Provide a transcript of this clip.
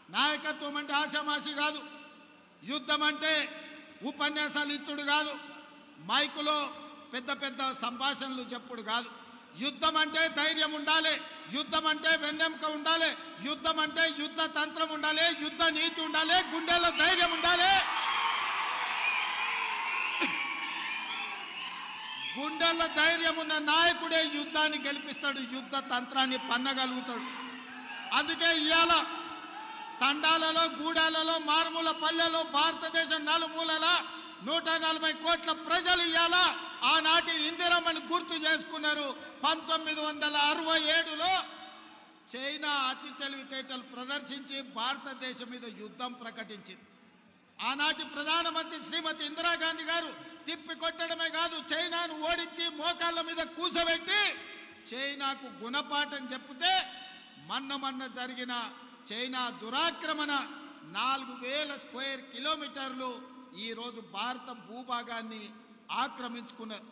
నాయకత్వం అంటే ఆశామాషి కాదు. యుద్ధం అంటే ఉపన్యాసాలు ఇచ్చుడు కాదు, మైకులో పెద్ద పెద్ద సంభాషణలు చెప్పుడు కాదు. యుద్ధం అంటే ధైర్యం ఉండాలి, యుద్ధం అంటే వెన్నెముక ఉండాలి, యుద్ధం అంటే యుద్ధ తంత్రం ఉండాలి, యుద్ధ నీతి ఉండాలి, గుండెల్లో ధైర్యం ఉండాలి. గుండెల్లో ధైర్యం ఉన్న నాయకుడే యుద్ధాన్ని గెలిపిస్తాడు, యుద్ధ తంత్రాన్ని పన్నగలుగుతాడు. అందుకే ఇవాళ తండాలలో, గూడాలలో, మారుమూల పల్లెలో, భారతదేశం నలుమూలల 140 కోట్ల ప్రజలు ఇవాళ ఆనాటి ఇందిరమ్మని గుర్తు చేసుకున్నారు. 1967లో చైనా అతి తెలివితేటలు ప్రదర్శించి భారతదేశం మీద యుద్ధం ప్రకటించింది. ఆనాటి ప్రధానమంత్రి శ్రీమతి ఇందిరాగాంధీ గారు తిప్పి కొట్టడమే కాదు, చైనాను ఓడించి మోకాళ్ళ మీద కూసబెట్టి చైనాకు గుణపాఠం చెప్తే మన్న జరిగిన చైనా దురాక్రమణ 4000 స్క్వేర్ కిలోమీటర్లు ఈరోజు భారత భూభాగాన్ని ఆక్రమించుకున్నారు.